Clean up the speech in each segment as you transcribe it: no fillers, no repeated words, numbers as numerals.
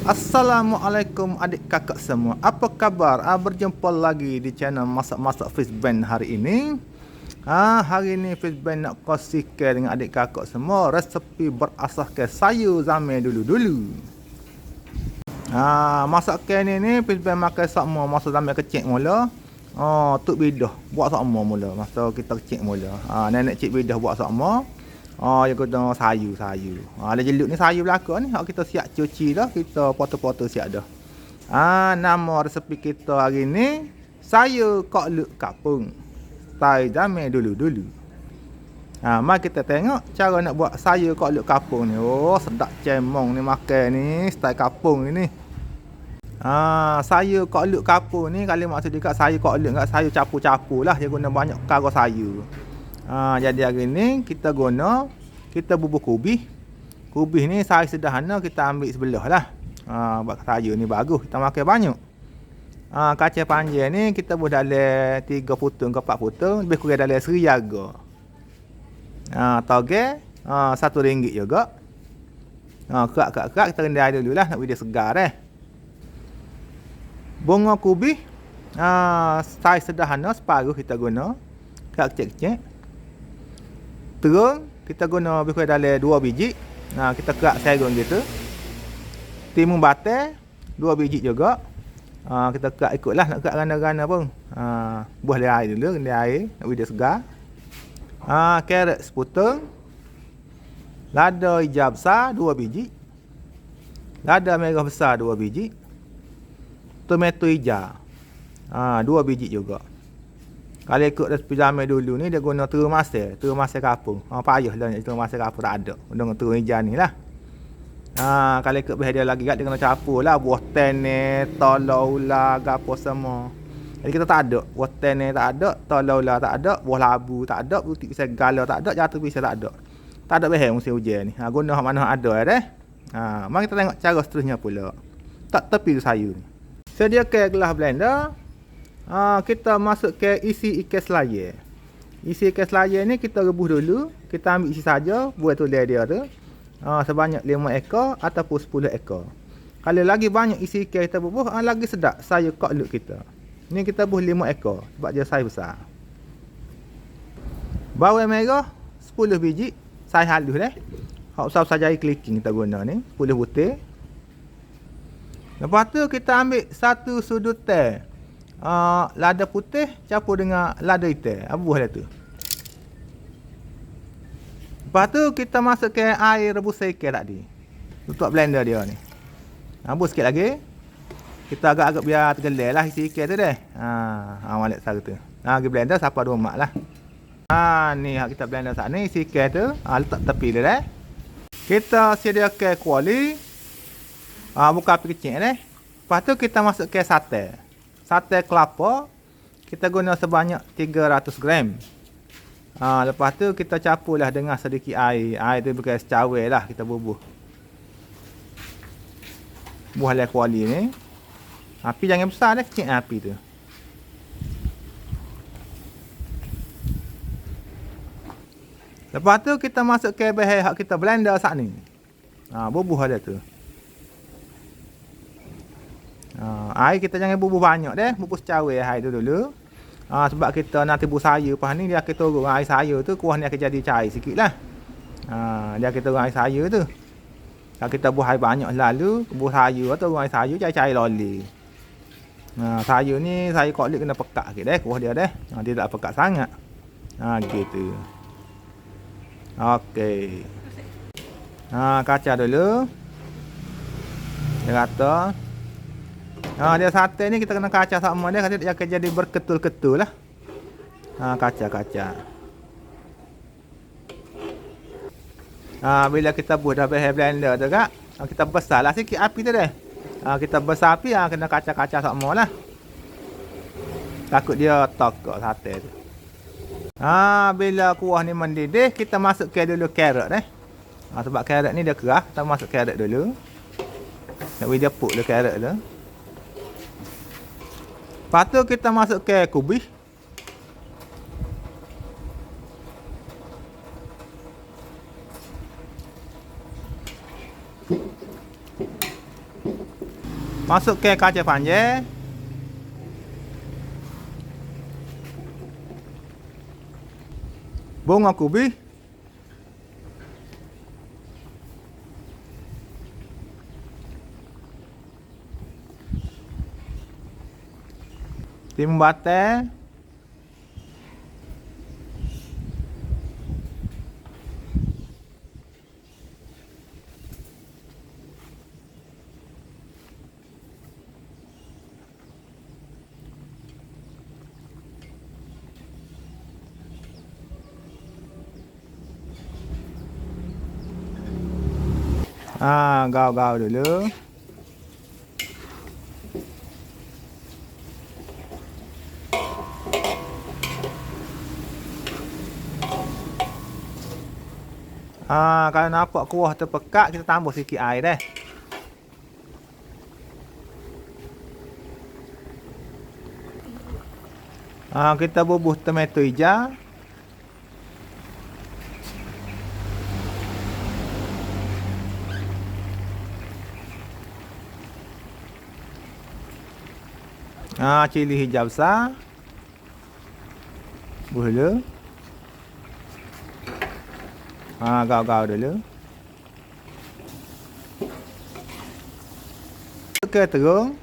Assalamualaikum adik kakak semua. Apa khabar? Berjumpa lagi di channel Masak-Masak Fishband hari ini. Hari ini Fishband nak kongsikan dengan adik kakak semua resepi berasaskan sayur zaman dulu-dulu. Masakan ni Fishband makan sama masa zaman kecil mula. Tok Bidah buat sama mula masa kita kecil mula. Nenek Cik Bidah buat sama. Dia guna sayur. Ada jeluk ni sayur belaka ni. Kita siap cuci dah. Kita potong-potong siap dah. Nama resepi kita hari ni sayur kok luk kapung. Style zaman dulu-dulu. Mari kita tengok cara nak buat sayur kok luk kapung ni. Sedap cemong ni makan ni. Style kapung ni. Sayur kok luk kapung ni kalau maksud dia kat sayur kok luk, kat sayur capu-capu lah. Dia guna banyak perkara sayur. Jadi hari ni kita bubur kubis. Kubis ni saiz sederhana kita ambil sebelah lah. Buat sayur ni bagus, kita makan banyak. Kacang panjang ni kita buat dalam 3 putung ke 4 putung, lebih kurang dalam RM1. Toge RM1 juga. Kerak kita rendam dulu lah, nak dia segar Bunga kubis saiz sederhana separuh kita guna. Kerak kecil-kecil. Terung kita guna lebih kurang dalam 2 biji. Kita kerak serong gitu. Timun batal 2 biji juga. Kita kerak ikutlah, nak kerak gana-gana pun. Buah dia air dulu, rendam air nak dia segar. Carrot sepotong. Lada hijau besar 2 biji. Lada merah besar 2 biji. Tomato hijau 2 biji juga. Kalau ikut resepi zaman dulu ni dia guna terung masak kapung. Payahlah nak terung masak kapung tak ada. Dengan terung hijau ni lah. Kalau ikut bahan dia lagi kat dia kena campur lah buah tenek, tolak ular, gapo semua. Jadi kita tak ada. Buah tenek tak ada, tolak ular tak ada, buah labu tak ada, butik segala tak ada, jatuh pisau tak ada. Tak ada bahan musim hujan ni. Guna hak mana ada mari kita tengok cara seterusnya pula. Tak tepi sayur ni. Sediakan gelas blender. Kita masuk ke isi ikan selayar. Isi ikan selayar ni kita rebus dulu. Kita ambil isi saja buat tulang dia tu. Sebanyak 5 ekor ataupun 10 ekor. Kalau lagi banyak isi ikan kita bubuh, lagi sedap sayur kok luk kita. Ni kita bubuh 5 ekor sebab dia saiz besar. Bawang merah 10 biji, saiz halus Hak besar-besar jari clicking kita guna ni, 10 butir. Lepas tu kita ambil 1 sudut teh. Lada putih campur dengan lada hitam. Buah dia tu. Lepas tu kita masukkan air rebus ikan tadi. Tutup blender dia ni. Rebus sikit lagi. Kita agak-agak biar tergelar lah isi ikan tu dah. Malik satu tu. Pergi blender sampai 2 mak lah. Ni kita blender saat ni isi ikan tu. Letak tepi dia dah. Kita sediakan kuali. Buka api kecil Lepas tu kita masukkan sate. Sate kelapa kita guna sebanyak 300 gram. Lepas tu kita campurlah dengan sedikit air. Air tu bukan secawai lah kita bubuh. Buah le kuali ni. Api jangan besar kecil api tu. Lepas tu kita masukkan bahan hak kita blender saat ni. Bubuh dia tu. Air kita jangan bubuh banyak bubuh secawai air tu dulu. Sebab kita nanti bubuh sayur lepas ni dia akan turun air sayur tu, kuah ni akan jadi cair sikit lah. Dia akan turun air sayur tu. Kalau kita bubuh air banyak lalu, bubuh sayur atau air sayur cair-cair loli. Sayur ni sayur kok luk kena pekat sikit kuah dia dia tak pekat sangat. Gitu. Okey. Kacau dulu. Dia rata. Dia sate ni kita kena kacau sama dia, dia akan jadi berketul-ketul lah. Kacau. Bila kita buat dah bahan blender tu kak, kita besarlah sikit api tu kita besar api kena kacau-kacau sama lah. Takut dia tokok sate tu. Bila kuah ni mendidih, kita masukkan dulu carrot sebab carrot ni dia keras, kita masuk carrot dulu. Nak bagi dia puk dulu carrot tu. Lepas tu kita masuk ke kubis. Masuk ke kaca panjang. Bunga kubis. Timun batal. Gao-gao dulu. Kalau nampak kuah terpekat, kita tambah sikit air deh. Kita bubuh tomato hijau. Cili hijau besar. Bubuh dulu. Gao-gao dulu. Ke terung.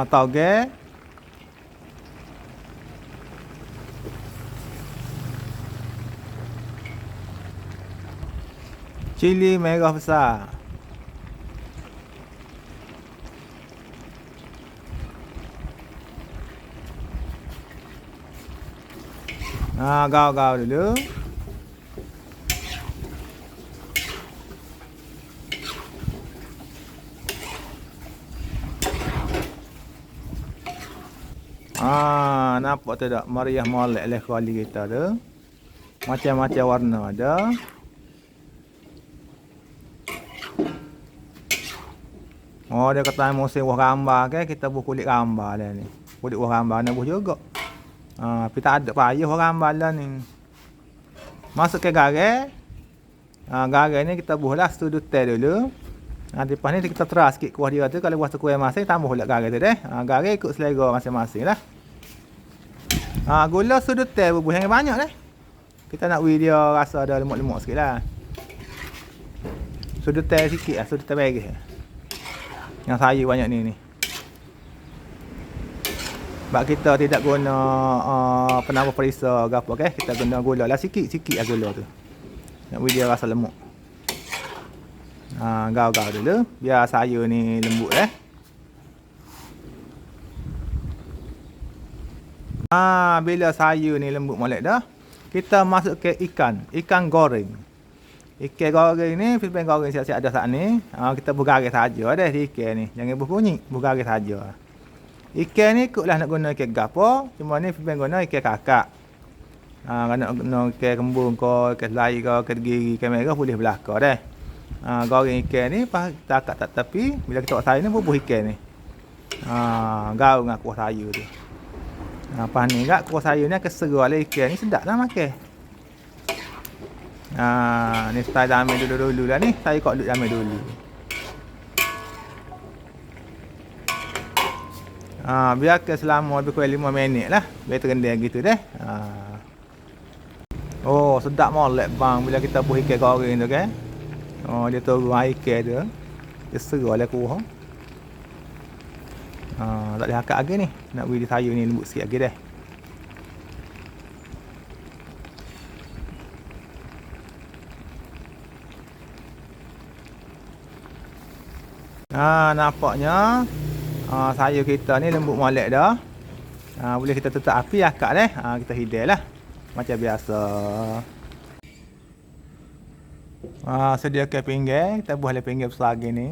Toge. Cili merah besar. Gao-gao dulu. Nampak tak meriah molek lah kuali kita tu. Macam-macam warna ada. Dia kata musim buah gambar ke, kita buah kulit gambar lah ni. Kulit buah gambar ni buah juga. Tapi tak ada payah buah gambar lah ni. Masuk ke garai. Garai ni kita buah lah sudut teh dulu. Lepas ni kita teras sikit kuah dia tu. Kalau buah tu kuih masing, tambah pula garai tu deh. Garai ikut selera masing-masing lah. Gula sudut teh bubuh yang banyak deh. Kita nak beri dia rasa ada lemuk-lemuk sikit lah. Sudut teh sikit lah, sudut teh beres. Yang sayur banyak ni. Sebab kita tidak guna penambah perisa ke apa ke. Kita guna gula lah sikit-sikit lah gula tu. Nak beri dia rasa lemuk. Gao-gao dulu. Biar sayur ni lembut Bila sayur ni lembut molek dah, kita masuk ke ikan goreng. Ikan goreng ni, filem goreng siap-siap ada saat ni. Kita bergaris saja deh di ikan ni. Jangan berbunyi, bergaris saja. Ikan ni ikutlah nak guna ikan gapo. Cuma ni filem guna ikan kakak. Nak guna ikan kembung ke, ikan selai ke, ikan giri, ikan merah boleh belaka deh. Goreng ikan ni, lepas kita akak tak tepi. Bila kita buat sayur ni, bubuh ikan ni. Gaul dengan kuah sayur tu. Lepas ni kat kuah sayur ni akan serah lah ikan ni, sedap lah makan. Ni style damai dulu-dulu lah ni. Saya kok duduk damai dulu. Biarkan selama lebih kurang 5 minit lah. Biar terendam gitu deh. Sedap molek bang bila kita buh ikan goreng tu kan. Dia turun air ikan tu. Dia serah lah kuah. Tak boleh akak lagi ni. Nak beri sayur ni lembut sikit lagi deh. Nampaknya sayur kita ni lembut molek dah. Boleh kita tutup api akak deh. Kita hidai lah. Macam biasa. Sediakan pinggan. Kita buah le pinggan besar lagi ni.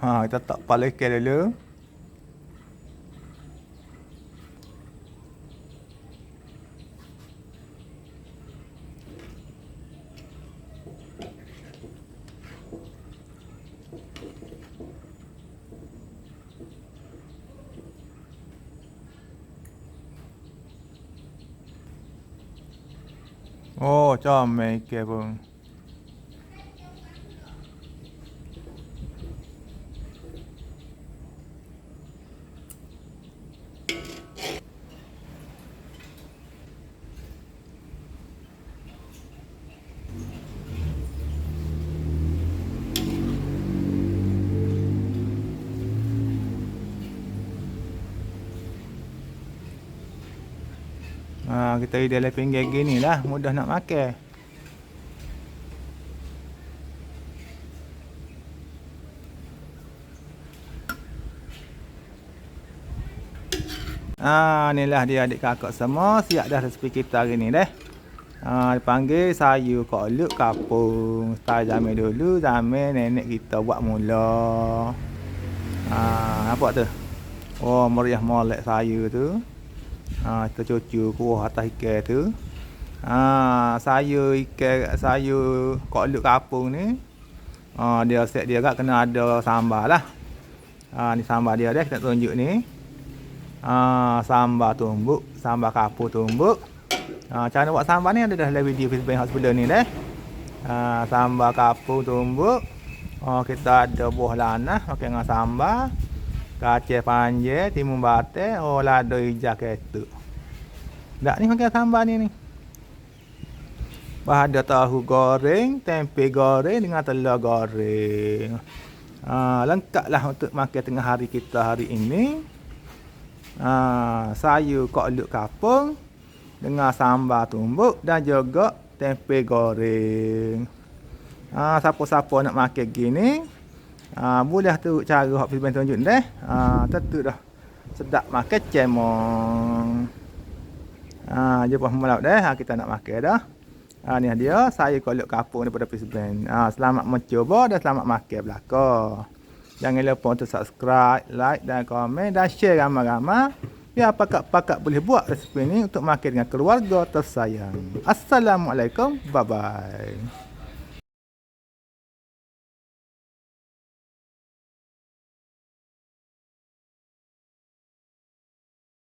Kita tak kepala ikan dulu. Oh, comel ikan pun. Kita dalam pinggir gini lah, mudah nak makan. Inilah dia adik kakak semua, siap dah resipi kita hari ni dah. Dipanggil sayur kolok kapung. Style zaman dulu, zaman nenek kita buat mula. Nampak tu? Oh, meriah molek sayur tu. Kita cucu kuah atas ikan tu. Sayur kolok kapung ni. Dia set dia agak kena ada sambal lah. Ni sambal dia dah, kita tunjuk ni. Sambal tumbuk, sambal kapur tumbuk. Cara buat sambal ni ada dalam video Facebook sebelum ni dah. Sambal kapur tumbuk. Kita ada buah lanah okey dengan sambal. Kacang panjang, timun batang, lada hijau ketuk. Dak ni makan sambal ni. Ada tahu goreng, tempe goreng dengan telur goreng. Lengkaplah untuk makan tengah hari kita hari ini. Sayur kolok kapung dengan sambal tumbuk dan juga tempe goreng. Siapa-siapa nak makan gini, boleh tu cara hak film tunjuk dah. Tentu dah sedap makan cemong. Jumpa malam dah, kita nak makan dah. Ni dia sayur kolok kapung daripada Pisben. Selamat mencuba dan selamat makan belaka. Jangan lupa untuk subscribe, like dan komen dan share ramai-ramai. Biar pakak-pakak boleh buat resipi ni untuk makan dengan keluarga tersayang. Assalamualaikum. Bye-bye.